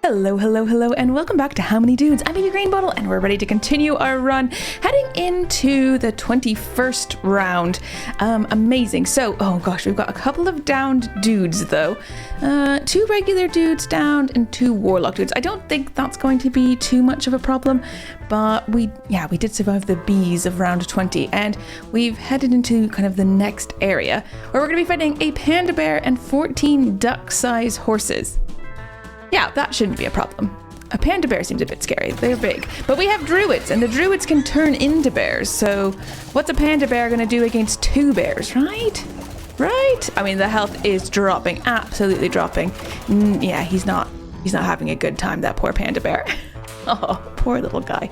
Hello, hello, hello, and welcome back to How Many Dudes? I'm Baby Green Bottle, and we're ready to continue our run, heading into the 21st round. Amazing. So, oh gosh, we've got a couple of downed dudes, though. 2 regular dudes downed and 2 warlock dudes. I don't think that's going to be too much of a problem, but we did survive the bees of round 20, and we've headed into kind of the next area, where we're going to be fighting a panda bear and 14 duck-sized horses. Yeah, that shouldn't be a problem. A panda bear seems a bit scary. They're big. But we have druids, and the druids can turn into bears. So what's a panda bear going to do against 2 bears, right? Right? I mean, the health is dropping, absolutely dropping. Yeah, he's not having a good time, that poor panda bear. Oh, poor little guy.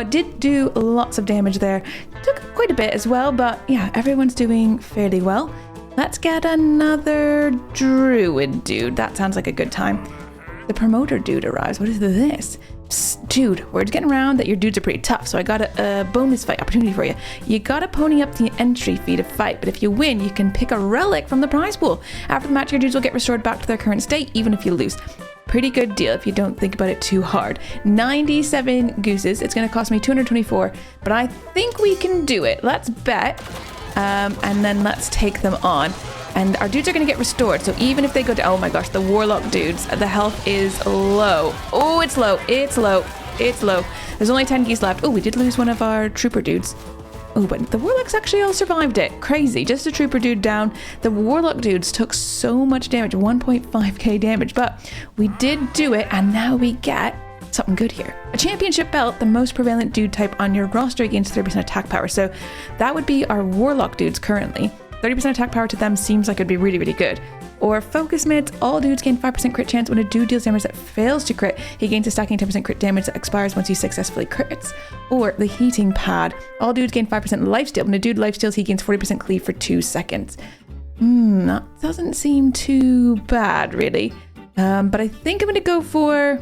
Did do lots of damage there. Took quite a bit as well, but yeah, everyone's doing fairly well. Let's get another druid dude. That sounds like a good time. The promoter dude arrives. What is this? Psst, dude, word's getting around that your dudes are pretty tough, so I got a bonus fight opportunity for you. You gotta pony up the entry fee to fight, but if you win, you can pick a relic from the prize pool. After the match, your dudes will get restored back to their current state, even if you lose. Pretty good deal if you don't think about it too hard. 97 gooses. It's gonna cost me 224, but I think we can do it. Let's bet, and then let's take them on. And our dudes are going to get restored, so even if they go down... Oh my gosh, the warlock dudes, the health is low. Oh, it's low, it's low, it's low. There's only 10 geese left. Oh, we did lose one of our trooper dudes. Oh, but the warlocks actually all survived it. Crazy, just a trooper dude down. The warlock dudes took so much damage, 1.5k damage, but we did do it, and now we get something good here. A championship belt, the most prevalent dude type on your roster against 30% attack power. So that would be our warlock dudes currently. 30% attack power to them seems like it'd be really, really good. Or focus mids, all dudes gain 5% crit chance when a dude deals damage that fails to crit. He gains a stacking 10% crit damage that expires once he successfully crits. Or the heating pad, all dudes gain 5% lifesteal. When a dude lifesteals, he gains 40% cleave for 2 seconds. That doesn't seem too bad, really. But I think I'm going to go for...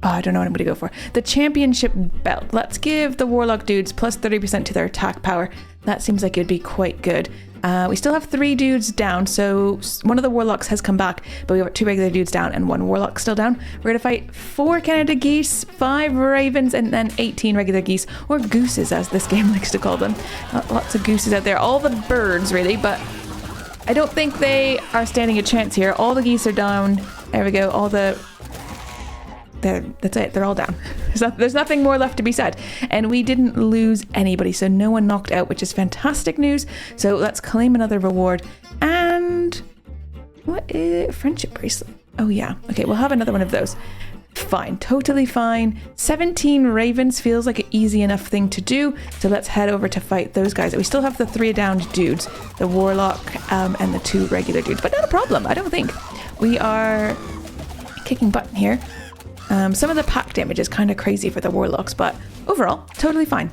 Oh, I don't know what I'm going to go for. The championship belt. Let's give the warlock dudes plus 30% to their attack power. That seems like it'd be quite good. We still have 3 dudes down, so one of the warlocks has come back, but we have 2 regular dudes down and 1 warlock still down. We're going to fight 4 Canada geese, 5 ravens, and then 18 regular geese, or gooses as this game likes to call them. Lots of gooses out there. All the birds, really, but I don't think they are standing a chance here. All the geese are down. There we go. That's it, they're all down. There's nothing more left to be said. And we didn't lose anybody, so no one knocked out, which is fantastic news. So let's claim another reward. And what is friendship bracelet? Oh yeah, okay, we'll have another one of those. Fine, totally fine. 17 ravens feels like an easy enough thing to do. So let's head over to fight those guys. We still have the 3 downed dudes, the warlock and the 2 regular dudes, but not a problem, I don't think. We are kicking butt here. Some of the pack damage is kind of crazy for the warlocks, but overall, totally fine.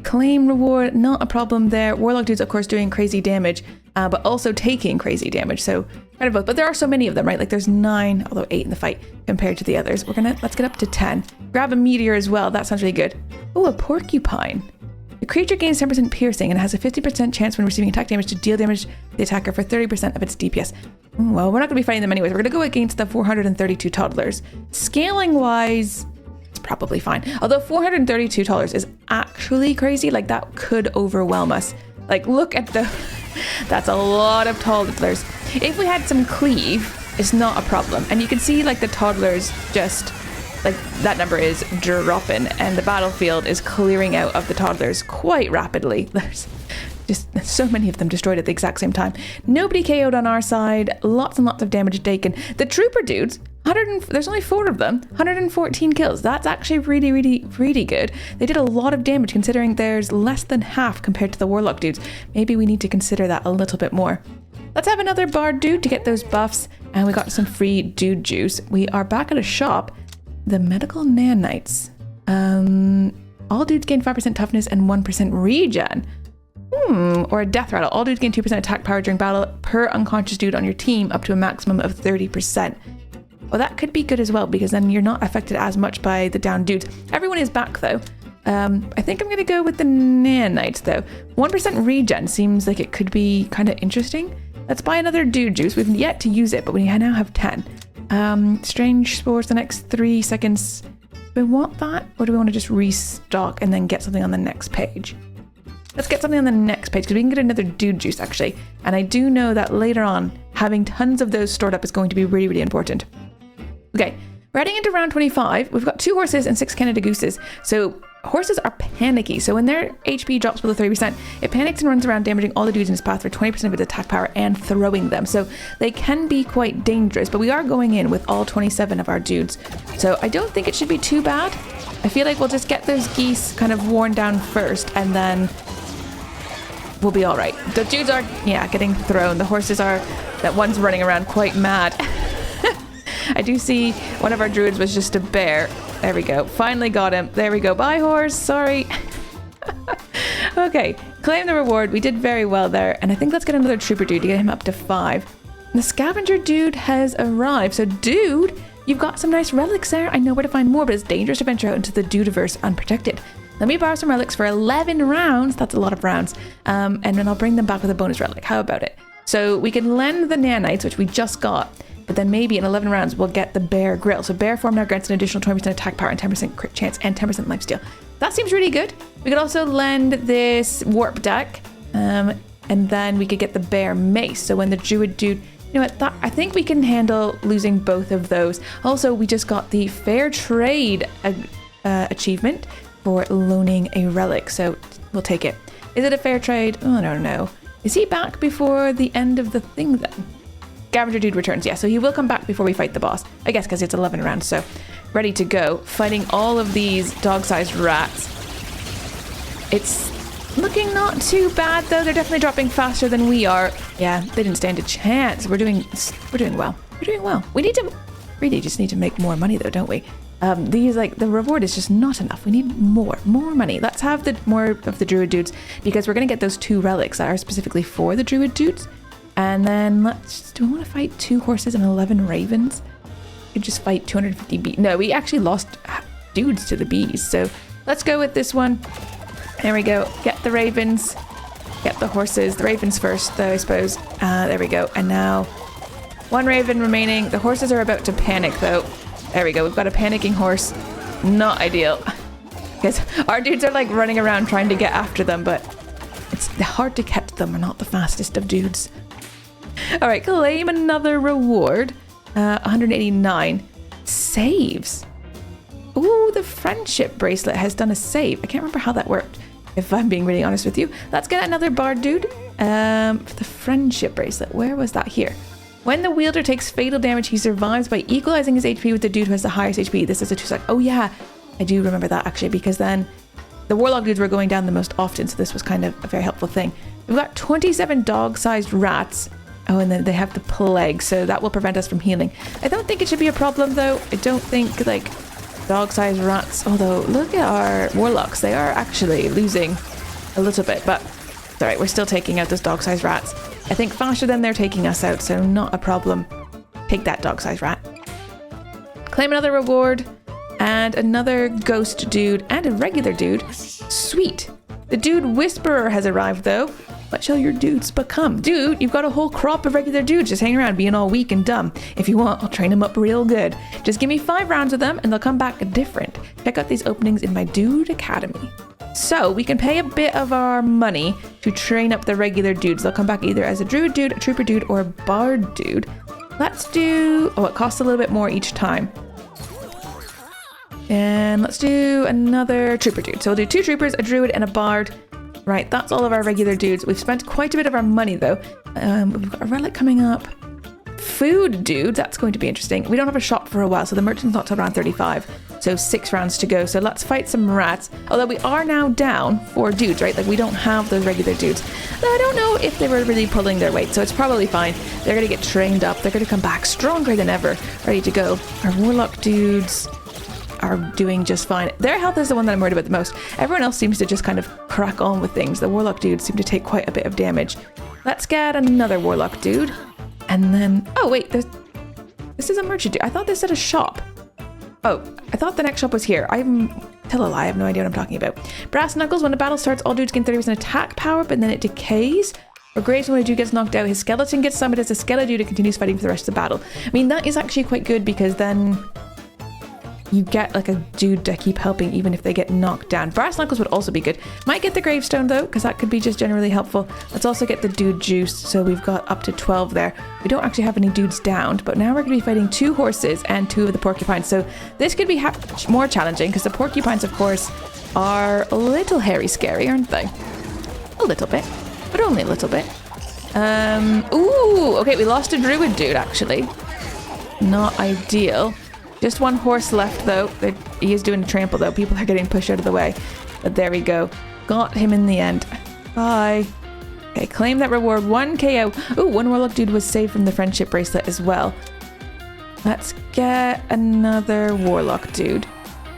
Claim reward, not a problem there. Warlock dudes, of course, doing crazy damage, but also taking crazy damage. So kind of both. But there are so many of them, right? Like there's 9, although 8 in the fight compared to the others. Let's get up to 10. Grab a meteor as well. That sounds really good. Oh, a porcupine. The creature gains 10% piercing and has a 50% chance when receiving attack damage to deal damage to the attacker for 30% of its DPS. Well, we're not going to be fighting them anyways. We're going to go against the 432 toddlers. Scaling wise, it's probably fine. Although 432 toddlers is actually crazy. Like that could overwhelm us. Like look at that's a lot of toddlers. If we had some cleave, it's not a problem. And you can see like the toddlers just... like that number is dropping and the battlefield is clearing out of the toddlers quite rapidly. There's just so many of them destroyed at the exact same time. Nobody KO'd on our side. Lots and lots of damage taken. The trooper dudes, there's only 4 of them, 114 kills. That's actually really, really, really good. They did a lot of damage considering there's less than half compared to the warlock dudes. Maybe we need to consider that a little bit more. Let's have another bard dude to get those buffs, and we got some free dude juice. We are back at a shop. The medical nanites. All dudes gain 5% toughness and 1% regen. Or a death rattle. All dudes gain 2% attack power during battle per unconscious dude on your team up to a maximum of 30%. Well, that could be good as well because then you're not affected as much by the down dudes. Everyone is back though. I think I'm going to go with the nanites though. 1% regen seems like it could be kind of interesting. Let's buy another dude juice. We've yet to use it, but we now have 10. Strange spores the next 3 seconds. Do we want that? Or do we want to just restock and then get something on the next page? Let's get something on the next page because we can get another dude juice actually. And I do know that later on, having tons of those stored up is going to be really, really important. Okay, we're heading into round 25. We've got 2 horses and 6 Canada Gooses. So horses are panicky. So when their HP drops below 30%, it panics and runs around damaging all the dudes in its path for 20% of its attack power and throwing them. So they can be quite dangerous, but we are going in with all 27 of our dudes. So I don't think it should be too bad. I feel like we'll just get those geese kind of worn down first and then we'll be all right. The dudes are, yeah, getting thrown. The horses are, that one's running around quite mad. I do see one of our druids was just a bear. There we go. Finally got him. There we go. Bye, horse. Sorry. Okay. Claim the reward. We did very well there. And I think let's get another trooper dude to get him up to 5. The scavenger dude has arrived. So, dude, you've got some nice relics there. I know where to find more, but it's dangerous to venture out into the dudiverse unprotected. Let me borrow some relics for 11 rounds. That's a lot of rounds. And then I'll bring them back with a bonus relic. How about it? So we can lend the nanites, which we just got. But then maybe in 11 rounds, we'll get the bear grill. So bear form now grants an additional 20% attack power and 10% crit chance and 10% lifesteal. That seems really good. We could also lend this warp deck. And then we could get the bear mace. So when the druid dude... You know what? I think we can handle losing both of those. Also, we just got the fair trade achievement for loaning a relic. So we'll take it. Is it a fair trade? Oh, I don't know. Is he back before the end of the thing then? Scavenger dude returns, yeah, so he will come back before we fight the boss. I guess because it's 11 rounds, so ready to go. Fighting all of these dog-sized rats. It's looking not too bad, though. They're definitely dropping faster than we are. Yeah, they didn't stand a chance. We're doing well. We're doing well. We need to really just need to make more money, though, don't we? The reward is just not enough. We need more money. Let's have more of the druid dudes because we're going to get those 2 relics that are specifically for the druid dudes. And then do we want to fight 2 horses and 11 ravens? We could just fight 250 bees. No, we actually lost dudes to the bees. So let's go with this one. There we go. Get the ravens. Get the horses. The ravens first, though, I suppose. There we go. And now 1 raven remaining. The horses are about to panic, though. There we go. We've got a panicking horse. Not ideal. Because our dudes are like running around trying to get after them, but it's hard to catch them. We're not the fastest of dudes. All right, claim another reward. 189 saves. Ooh, the friendship bracelet has done a save. I can't remember how that worked, if I'm being really honest with you. Let's get another bard dude. For the friendship bracelet, where was that? Here. When the wielder takes fatal damage, he survives by equalizing his HP with the dude who has the highest HP. This is a 2-sec. Oh yeah, I do remember that actually, because then the warlock dudes were going down the most often, so this was kind of a very helpful thing. We've got 27 dog-sized rats. Oh, and then they have the plague, so that will prevent us from healing. I don't think it should be a problem, though. I don't think, like, dog-sized rats... Although, look at our warlocks. They are actually losing a little bit, but it's all right. We're still taking out those dog-sized rats. I think faster than they're taking us out, so not a problem. Take that, dog-sized rat. Claim another reward, and another ghost dude, and a regular dude. Sweet. The dude whisperer has arrived, though. What shall your dudes become? Dude, you've got a whole crop of regular dudes just hanging around being all weak and dumb. If you want, I'll train them up real good. Just give me 5 rounds of them and they'll come back different. Check out these openings in my Dude Academy. So we can pay a bit of our money to train up the regular dudes. They'll come back either as a druid dude, a trooper dude, or a bard dude. Let's do... Oh, it costs a little bit more each time. And let's do another trooper dude. So we'll do 2 troopers, a druid, and a bard. Right, that's all of our regular dudes. We've spent quite a bit of our money, though. We've got a relic coming up. Food dude, that's going to be interesting. We don't have a shop for a while, so the merchant's not till around 35. So 6 rounds to go. So let's fight some rats. Although we are now down 4 dudes, right? Like, we don't have those regular dudes. Though I don't know if they were really pulling their weight, so it's probably fine. They're going to get trained up. They're going to come back stronger than ever, ready to go. Our warlock dudes are doing just fine. Their health is the one that I'm worried about the most. Everyone else seems to just kind of crack on with things. The warlock dudes seem to take quite a bit of damage. Let's get another warlock dude. And then... Oh, wait. This is a merchant dude. I thought this said a shop. Oh, I thought the next shop was here. Tell a lie. I have no idea what I'm talking about. Brass knuckles. When the battle starts, all dudes gain 30% attack power, but then it decays. or graves when a dude gets knocked out. His skeleton gets summoned as a skeleton dude and continues fighting for the rest of the battle. I mean, that is actually quite good because then you get like a dude to keep helping even if they get knocked down. Brass knuckles would also be good. Might get the gravestone though, because that could be just generally helpful. Let's also get the dude juice, so we've got up to 12 there. We don't actually have any dudes downed, but now we're going to be fighting 2 horses and 2 of the porcupines. So this could be more challenging because the porcupines, of course, are a little hairy scary, aren't they? A little bit, but only a little bit. Ooh, okay, we lost a druid dude actually. Not ideal. Just 1 horse left though. He is doing a trample though. People are getting pushed out of the way. But there we go. Got him in the end. Bye. Okay, claim that reward. 1 KO. Ooh, 1 warlock dude was saved from the friendship bracelet as well. Let's get another warlock dude.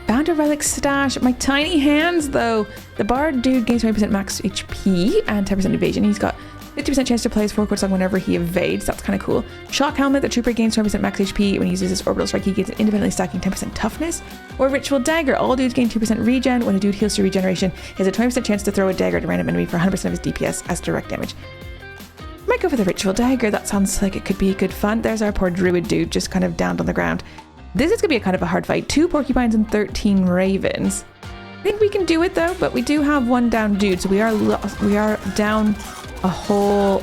Found a relic stash. My tiny hands though. The bard dude gains 20% max HP and 10% evasion. He's got 50% chance to play his 4-chord song whenever he evades. That's kind of cool. Shock helmet. The trooper gains 20% max HP when he uses his orbital strike. He gets independently stacking 10% toughness. Or ritual dagger. All dudes gain 2% regen. When a dude heals to regeneration, he has a 20% chance to throw a dagger at a random enemy for 100% of his DPS as direct damage. Might go for the ritual dagger. That sounds like it could be good fun. There's our poor druid dude just kind of downed on the ground. This is gonna be a kind of a hard fight. 2 porcupines and 13 ravens. I think we can do it though, but we do have 1 down dude, so we are down a whole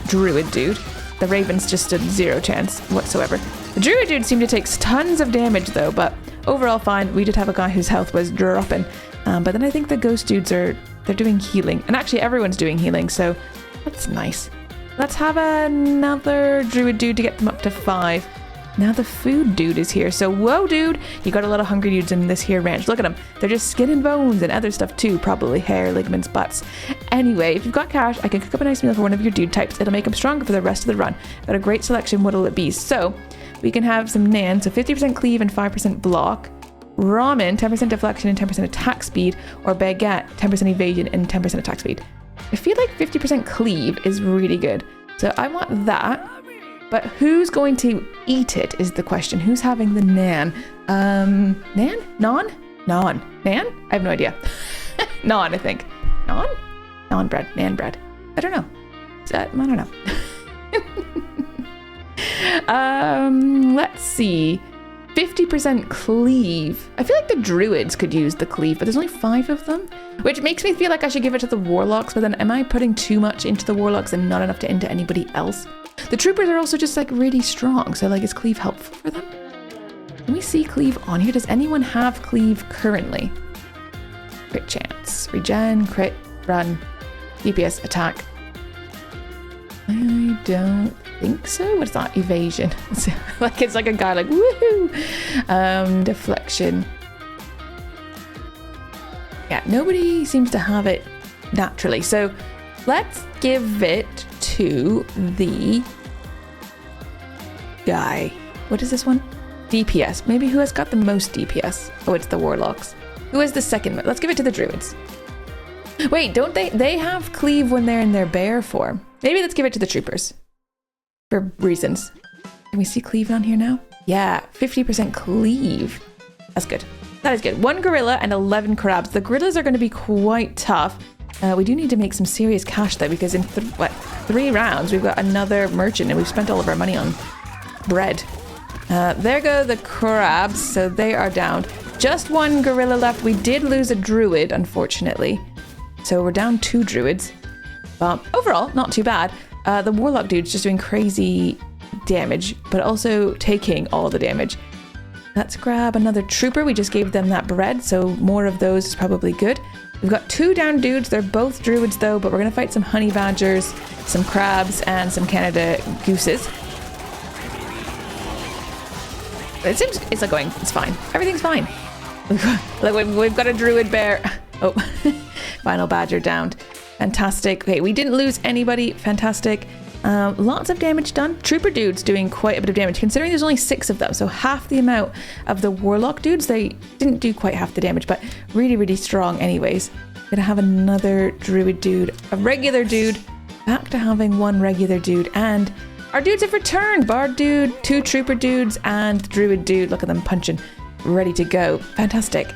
druid dude. The ravens just stood 0 chance whatsoever. The druid dude seemed to take tons of damage though, but overall fine. We did have a guy whose health was dropping. But then I think the ghost dudes they're doing healing. And actually everyone's doing healing, so that's nice. Let's have another druid dude to get them up to 5. Now the food dude is here. So whoa dude, you got a lot of hungry dudes in this here ranch. Look at them. They're just skin and bones and other stuff too. Probably hair, ligaments, butts. Anyway, if you've got cash, I can cook up a nice meal for one of your dude types. It'll make them stronger for the rest of the run. Got a great selection. What'll it be? So we can have some nan, so 50% cleave and 5% block. Ramen, 10% deflection and 10% attack speed. Or baguette, 10% evasion and 10% attack speed. I feel like 50% cleave is really good. So I want that. But who's going to eat it is the question. Who's having the nan? Nan? Non? Non. Nan? I have no idea. Non, I think. Non? Non bread. Nan bread. I don't know. I don't know. Let's see. 50% cleave. I feel like the druids could use the cleave, but there's only 5 of them, which makes me feel like I should give it to the warlocks, but then am I putting too much into the warlocks and not enough into anybody else? The troopers are also just like really strong, so like is cleave helpful for them? Can we see cleave on here? Does anyone have cleave currently? Crit chance, regen, crit, run, DPS, attack. I don't think so. What's that? Evasion. It's like a guy like woohoo. Deflection. Yeah, nobody seems to have it naturally. So let's give it to the guy. What is this one? DPS. Maybe who has got the most DPS? Oh, it's the warlocks. Who has the second? Let's give it to the druids. Wait, don't they have cleave when they're in their bear form? Maybe let's give it to the troopers. For reasons. Can we see cleave on here now? Yeah, 50% cleave. That's good. That is good. 1 gorilla and 11 crabs. The gorillas are going to be quite tough. We do need to make some serious cash though, because in 3 rounds we've got another merchant and we've spent all of our money on bread. There go the crabs, so they are down. Just 1 gorilla left. We did lose a druid, unfortunately. So we're down 2 druids. But overall, not too bad. The warlock dude's just doing crazy damage, but also taking all the damage. Let's grab another trooper. We just gave them that bread, so more of those is probably good. We've got 2 down dudes. They're both druids though, but we're going to fight some honey badgers, some crabs, and some Canada gooses. It seems it's like going, it's fine. Everything's fine. We've got a druid bear. Oh, final badger downed. Fantastic. Okay, we didn't lose anybody. Fantastic. Lots of damage done. Trooper dudes doing quite a bit of damage, considering there's only 6 of them. So half the amount of the warlock dudes. They didn't do quite half the damage, but really, really strong anyways. Gonna have another druid dude, a regular dude, back to having 1 regular dude, and our dudes have returned. Bard dude, 2 trooper dudes, and druid dude. Look at them punching, ready to go. Fantastic.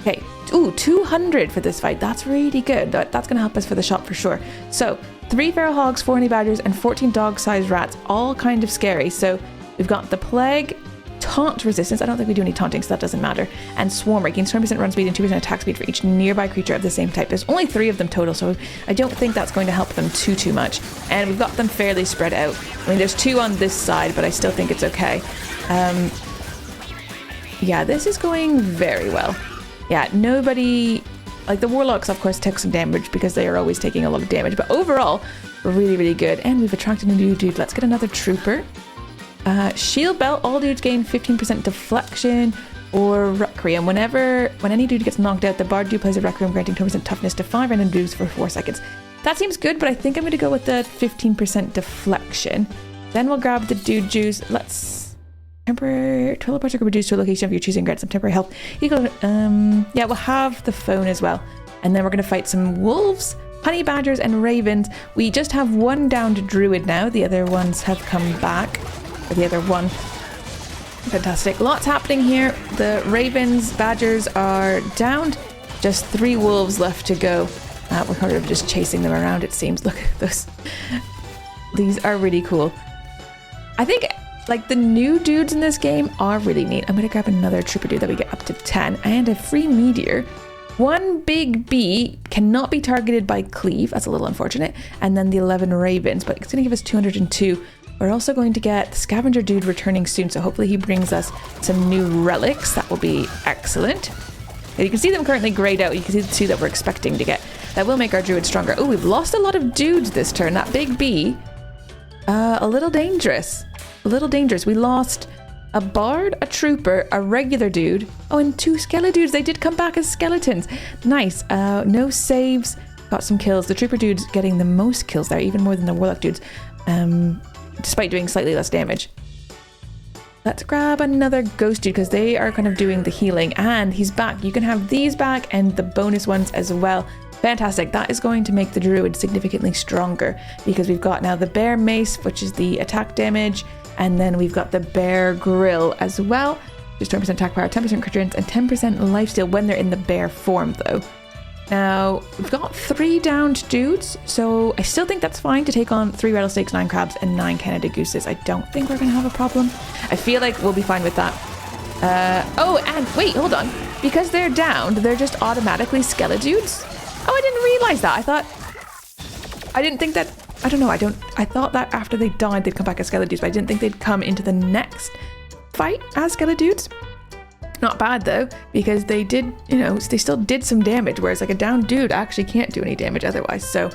Okay, ooh, 200 for this fight. That's really good. That's gonna help us for the shop for sure. So 3 feral hogs, 4 honey badgers, and 14 dog-sized rats, all kind of scary. So we've got the plague, taunt resistance, I don't think we do any taunting, so that doesn't matter, and swarmer, gains 20% run speed and 2% attack speed for each nearby creature of the same type. There's only 3 of them total, so I don't think that's going to help them too much. And we've got them fairly spread out. I mean, there's 2 on this side, but I still think it's okay. Yeah, this is going very well. Yeah, nobody... Like, the warlocks, of course, took some damage because they are always taking a lot of damage, but overall, really good. And we've attracted a new dude. Let's get another trooper. Shield belt, all dudes gain 15% deflection or requiem. When any dude gets knocked out, the bard dude plays a requiem, granting 20% toughness to 5 random dudes for 4 seconds. That seems good, but I think I'm going to go with the 15% deflection. Then we'll grab the dude juice. Let's... Temporary teleports are reduced to a location of your choosing, grant some temporary health. Yeah, we'll have the phone as well. And then we're going to fight some wolves, honey badgers, and ravens. We just have 1 downed druid now. The other ones have come back. Or the other one. Fantastic. Lots happening here. The ravens, badgers are downed. Just 3 wolves left to go. We're kind of just chasing them around, it seems. Look at those. These are really cool. I think... Like, the new dudes in this game are really neat. I'm going to grab another trooper dude that we get up to 10 and a free meteor. 1 big bee cannot be targeted by cleave. That's a little unfortunate. And then the 11 ravens, but it's going to give us 202. We're also going to get the scavenger dude returning soon. So hopefully he brings us some new relics. That will be excellent. And you can see them currently grayed out. You can see that we're expecting to get. That will make our druid stronger. Oh, we've lost a lot of dudes this turn. That big bee, a little dangerous. A little dangerous. We lost a bard, a trooper, a regular dude. Oh, and 2 skeleton dudes. They did come back as skeletons. Nice. No saves. Got some kills. The trooper dude's getting the most kills there, even more than the warlock dudes, despite doing slightly less damage. Let's grab another ghost dude because they are kind of doing the healing, and he's back. You can have these back and the bonus ones as well. Fantastic. That is going to make the druid significantly stronger because we've got now the bear mace, which is the attack damage, and then we've got the bear grill as well. Just 20% attack power, 10% crit chance, and 10% lifesteal when they're in the bear form though. Now, we've got 3 downed dudes, so I still think that's fine to take on 3 rattlesnakes, 9 crabs, and 9 Canada gooses. I don't think we're going to have a problem. I feel like we'll be fine with that. Oh, and wait, hold on. Because they're downed, they're just automatically skeleton dudes. Oh, I didn't realize that. I didn't think that... I don't know, I thought that after they died, they'd come back as skeleton dudes, but I didn't think they'd come into the next fight as skeleton dudes. Not bad though, because they did, you know, they still did some damage, whereas like a downed dude actually can't do any damage otherwise. So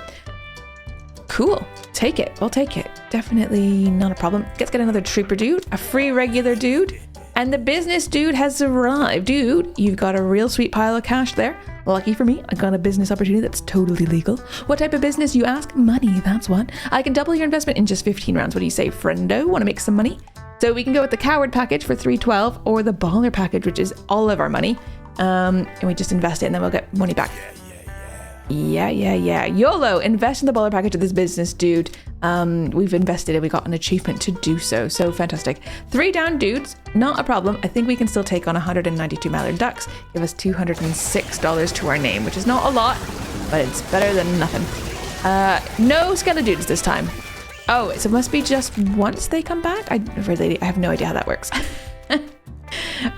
cool, take it, we'll take it. Definitely not a problem. Let's get another trooper dude, a free regular dude, and the business dude has arrived. Dude, you've got a real sweet pile of cash there. Lucky for me, I got a business opportunity that's totally legal. What type of business, you ask? Money, that's what. I can double your investment in just 15 rounds. What do you say, friendo? Want to make some money? So we can go with the coward package for 312 or the baller package, which is all of our money. And we just invest it and then we'll get money back. Yeah. YOLO, invest in the baller package of this business dude. We've invested and we got an achievement to do so. So fantastic. 3 down dudes, not a problem. I think we can still take on 192 mallard ducks. Give us $206 to our name, which is not a lot, but it's better than nothing. No skeleton dudes this time. Oh, so it must be just once they come back? I have no idea how that works.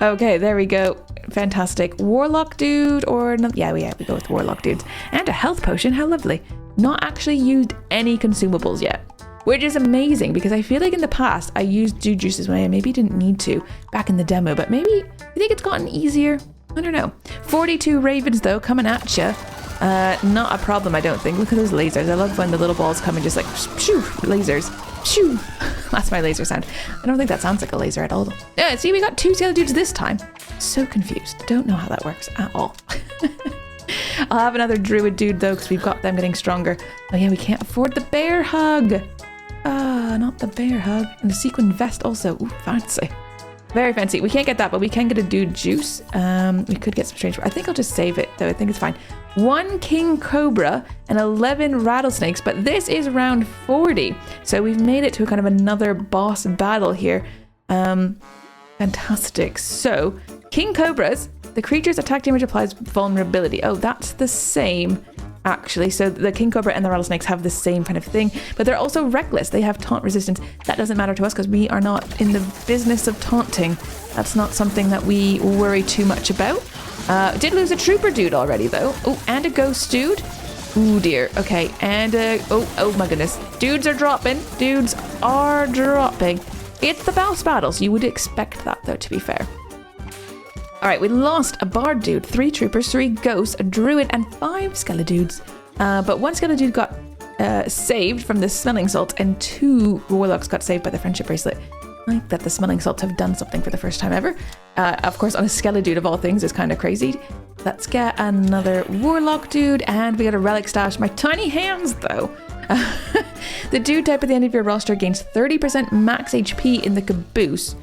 Okay, there we go. Fantastic. Warlock dude or no? Yeah, we go with warlock dudes. And a health potion, how lovely. Not actually used any consumables yet, which is amazing because I feel like in the past I used dude juices when I maybe didn't need to back in the demo, but maybe I think it's gotten easier. I don't know. 42 ravens though, coming at you. Not a problem, I don't think. Look at those lasers. I love when the little balls come and just like shoo, lasers. Shoo. That's my laser sound. I don't think that sounds like a laser at all. Yeah, see, we got 2 skeleton dudes this time. So confused. Don't know how that works at all. I'll have another druid dude though, because we've got them getting stronger. Oh yeah, we can't afford the bear hug. Not the bear hug. And the sequin vest also. Ooh, fancy. Very fancy. We can't get that, but we can get a dude juice. We could get some strange... I think I'll just save it though. I think it's fine. 1 king cobra and 11 rattlesnakes, but this is round 40. So we've made it to kind of another boss battle here. Fantastic. So king cobras, the creature's attack damage applies vulnerability. Oh, that's the same actually. So the king cobra and the rattlesnakes have the same kind of thing, but they're also reckless. They have taunt resistance. That doesn't matter to us because we are not in the business of taunting. That's not something that we worry too much about. Did lose a trooper dude already though. Oh, and a ghost dude. Ooh dear. Okay, and oh my goodness. Dudes are dropping. Dudes are dropping. It's the boss battles. You would expect that though, to be fair. All right, we lost a bard dude, 3 troopers, 3 ghosts, a druid, and 5 skeledudes. But 1 skeledude got saved from the smelling salt, and 2 warlocks got saved by the friendship bracelet. I like that the smelling salts have done something for the first time ever. Of course, on a skeledude of all things is kind of crazy. Let's get another warlock dude, and we got a relic stash. My tiny hands, though. The dude type at the end of your roster gains 30% max HP in the caboose.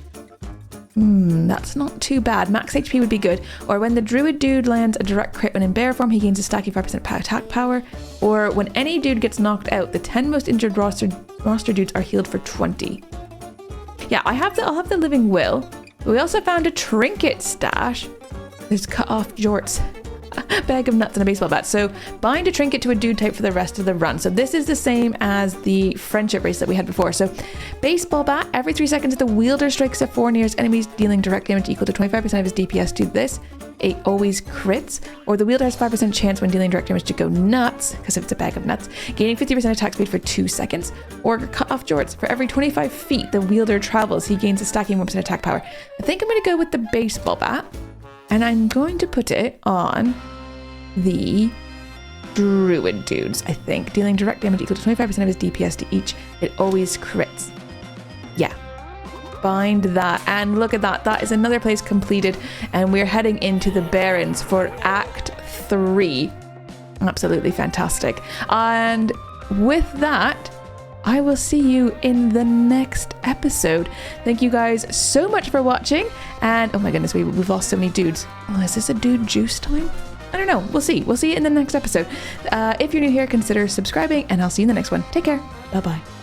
That's not too bad. Max HP would be good. Or when the druid dude lands a direct crit when in bear form, he gains a stacky 5% attack power. Or when any dude gets knocked out, the 10 most injured roster dudes are healed for 20. Yeah, I'll have the living will. We also found a trinket stash. There's cut off jorts, a bag of nuts, and a baseball bat. So bind a trinket to a dude type for the rest of the run. So this is the same as the friendship bracelet we had before. So baseball bat, every 3 seconds the wielder strikes a 4 nearest enemies, dealing direct damage equal to 25% of his DPS to this. It always crits. Or the wielder has 5% chance when dealing direct damage to go nuts, because if it's a bag of nuts, gaining 50% attack speed for 2 seconds. Or cut off jorts, for every 25 feet the wielder travels, he gains a stacking 1% attack power. I think I'm going to go with the baseball bat, and I'm going to put it on the druid dudes, I think. Dealing direct damage equal to 25% of his DPS to each. It always crits. Yeah. Bind that. And look at that. That is another place completed. And we're heading into the Barrens for Act 3. Absolutely fantastic. And with that, I will see you in the next episode. Thank you guys so much for watching. And oh my goodness, we've lost so many dudes. Oh, is this a dude juice time? I don't know. We'll see. We'll see you in the next episode. If you're new here, consider subscribing, and I'll see you in the next one. Take care. Bye-bye.